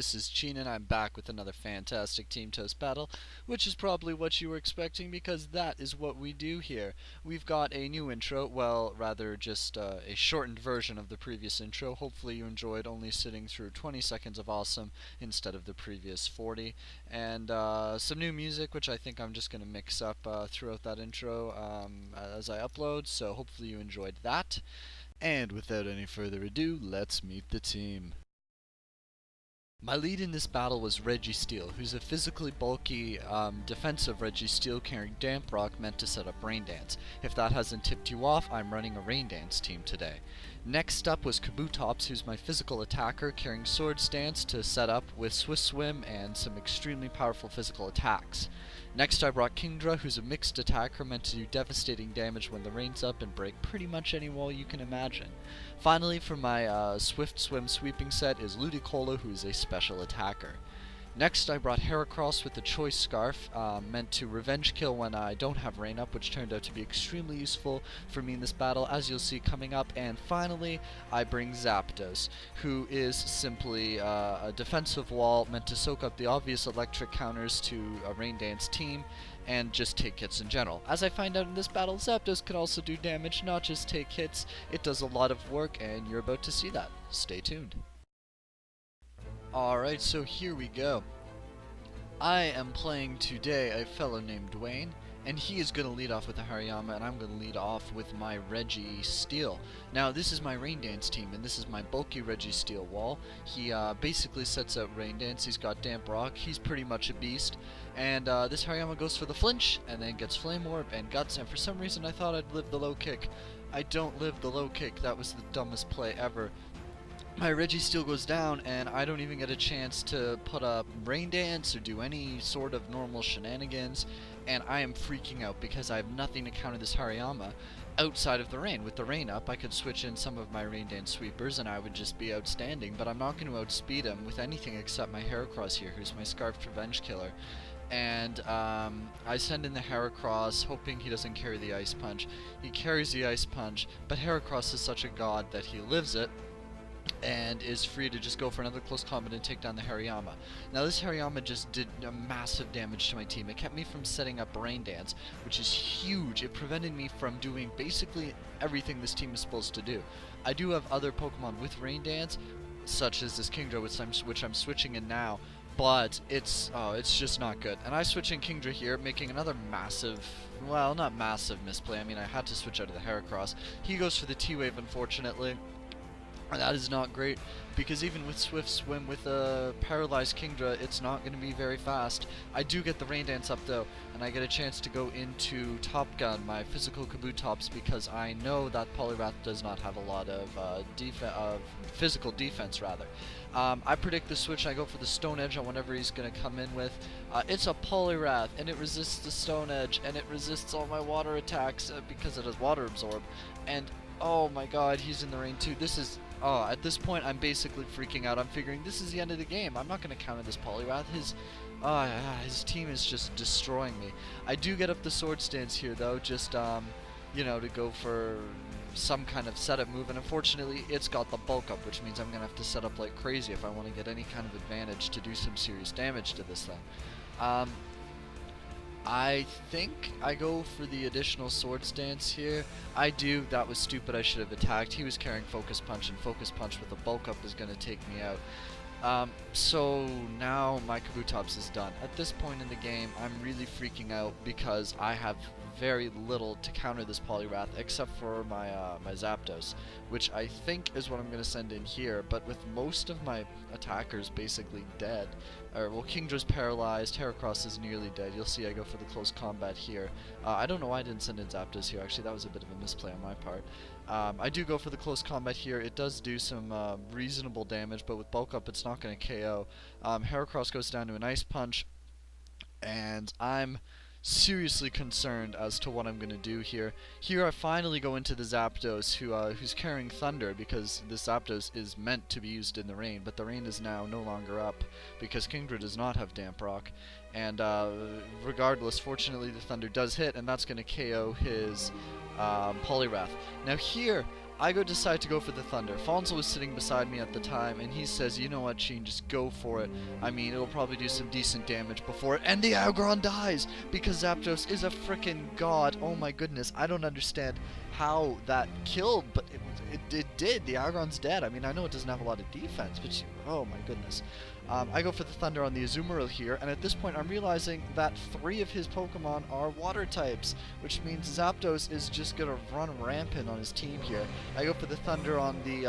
this is Chean and I'm back with another fantastic Team Toast battle, which is probably what you were expecting because that is what we do here. We've got a new intro, well, rather just a shortened version of the previous intro. Hopefully you enjoyed only sitting through 20 seconds of awesome instead of the previous 40. And some new music, which I think I'm just going to mix up throughout that intro as I upload, so hopefully you enjoyed that. And without any further ado, let's meet the team. My lead in this battle was Reggie Steele, who's a physically bulky, defensive Reggie Steele carrying Damp Rock meant to set up Rain Dance. If that hasn't tipped you off, I'm running a Rain Dance team today. Next up was Kabutops, who's my physical attacker carrying Sword Stance to set up with Swift Swim and some extremely powerful physical attacks. Next I brought Kingdra, who's a mixed attacker meant to do devastating damage when the rain's up and break pretty much any wall you can imagine. Finally, for my Swift Swim sweeping set is Ludicolo, who is a special attacker. Next I brought Heracross with the Choice Scarf, meant to revenge kill when I don't have rain up, which turned out to be extremely useful for me in this battle, as you'll see coming up. And finally, I bring Zapdos, who is simply a defensive wall meant to soak up the obvious electric counters to a Rain Dance team, and just take hits in general. As I find out in this battle, Zapdos can also do damage, not just take hits. It does a lot of work, and you're about to see that. Stay tuned. Alright, so here we go. I am playing today a fellow named Duane, and he is going to lead off with a Hariyama, and I'm going to lead off with my Reggie Steele. Now, this is my Rain Dance team, and this is my bulky Reggie Steele wall. He basically sets out Rain Dance. He's got Damp Rock. He's pretty much a beast. And this Hariyama goes for the flinch, and then gets Flame Orb and Guts, and for some reason I thought I'd live the low kick. I don't live the low kick. That was the dumbest play ever. My Reggie Steele goes down, and I don't even get a chance to put up Rain Dance or do any sort of normal shenanigans, and I am freaking out because I have nothing to counter this Hariyama outside of the rain. With the rain up, I could switch in some of my Rain Dance sweepers and I would just be outstanding, but I'm not going to outspeed him with anything except my Heracross here, who's my Scarfed Revenge Killer. And I send in the Heracross, hoping he doesn't carry the Ice Punch. He carries the Ice Punch, but Heracross is such a god that he lives it, and is free to just go for another close combat and take down the Hariyama. Now this Hariyama just did a massive damage to my team. It kept me from setting up Rain Dance, which is huge. It prevented me from doing basically everything this team is supposed to do. I do have other Pokemon with Rain Dance, such as this Kingdra, which I'm switching in now, but it's just not good. And I switch in Kingdra here, making another massive, well, not massive misplay. I mean, I had to switch out of the Heracross. He goes for the T-Wave, unfortunately. And that is not great, because even with Swift Swim with a paralyzed Kingdra, it's not going to be very fast. I do get the Rain Dance up though, and I get a chance to go into Top Gun, my physical Kabutops, because I know that Poliwrath does not have a lot of physical defense, rather. I predict the switch, I go for the Stone Edge on whatever he's going to come in with. It's a Poliwrath, and it resists the Stone Edge, and it resists all my water attacks because it has Water Absorb. And oh my god, he's in the rain too. This is... at this point, I'm basically freaking out. I'm figuring this is the end of the game. I'm not going to counter this Poliwrath. His team is just destroying me. I do get up the Sword Stance here, though, just, you know, to go for some kind of setup move. And unfortunately, it's got the bulk up, which means I'm going to have to set up like crazy if I want to get any kind of advantage to do some serious damage to this thing. I think I go for the additional Sword Stance here. I do. That was stupid. I should have attacked. He was carrying Focus Punch, and Focus Punch with a bulk up is going to take me out. So now my Kabutops is done. At this point in the game, I'm really freaking out because I have very little to counter this Poliwrath except for my my Zapdos, which I think is what I'm going to send in here. But with most of my attackers basically dead, well, Kingdra's paralyzed, Heracross is nearly dead. You'll see I go for the close combat here. I don't know why I didn't send in Zapdos here. Actually, that was a bit of a misplay on my part. I do go for the close combat here. It does do some reasonable damage, but with bulk up, it's not going to KO. Heracross goes down to an Ice Punch, and I'm seriously concerned as to what I'm going to do here. Here I finally go into the Zapdos, who's carrying Thunder, because this Zapdos is meant to be used in the rain, but the rain is now no longer up because Kingdra does not have Damp Rock. And regardless, fortunately the Thunder does hit, and that's going to KO his Poliwrath. Now here, I decide to go for the Thunder. Fonzo was sitting beside me at the time, and he says, you know what, Chean, just go for it. I mean, it'll probably do some decent damage before it. And the Aggron dies! Because Zapdos is a frickin' god. Oh my goodness, I don't understand how that killed, but it did. The Aggron's dead. I mean, I know it doesn't have a lot of defense, but oh my goodness. I go for the Thunder on the Azumarill here, and at this point I'm realizing that 3 of his Pokemon are water types, which means Zapdos is just gonna run rampant on his team here. I go for the Thunder on the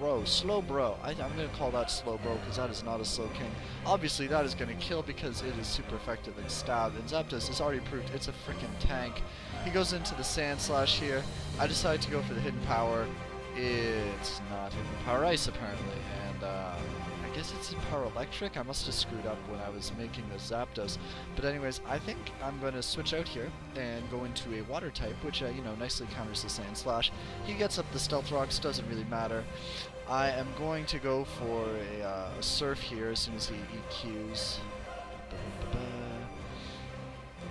Slowbro. I'm gonna call that Slowbro because that is not a Slowking. Obviously that is gonna kill because it is super effective in stab, and Zapdos has already proved it's a freaking tank. He goes into the Sand Slash here. I decide to go for the Hidden Power. It's not Hidden Power Ice apparently, and I guess it's Hidden Power Electric. I must have screwed up when I was making the Zapdos. But anyways, I think I'm going to switch out here and go into a Water type, which you know, nicely counters the Sand Slash. He gets up the Stealth Rocks, doesn't really matter. I am going to go for a Surf here as soon as he EQs.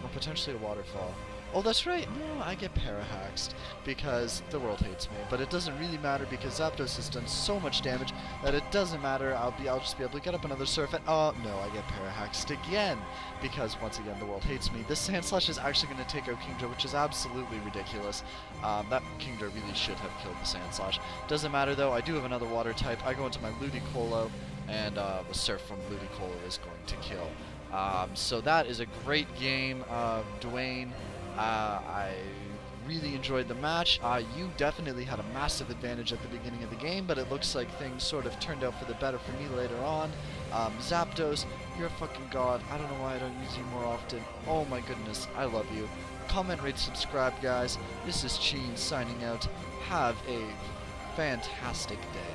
Or potentially a Waterfall. Oh, that's right. No, I get Parahaxed because the world hates me. But it doesn't really matter because Zapdos has done so much damage that it doesn't matter. I'll just be able to get up another Surf and oh no, I get Parahaxed again because once again the world hates me. This Sand Slash is actually going to take out Kingdra, which is absolutely ridiculous. That Kingdra really should have killed the Sand Slash. Doesn't matter though. I do have another Water type. I go into my Ludicolo, and the Surf from Ludicolo is going to kill. So that is a great game, Duane. I really enjoyed the match. You definitely had a massive advantage at the beginning of the game, but it looks like things sort of turned out for the better for me later on. Zapdos, you're a fucking god. I don't know why I don't use you more often. Oh my goodness, I love you. Comment, rate, subscribe, guys. This is Chean signing out. Have a fantastic day.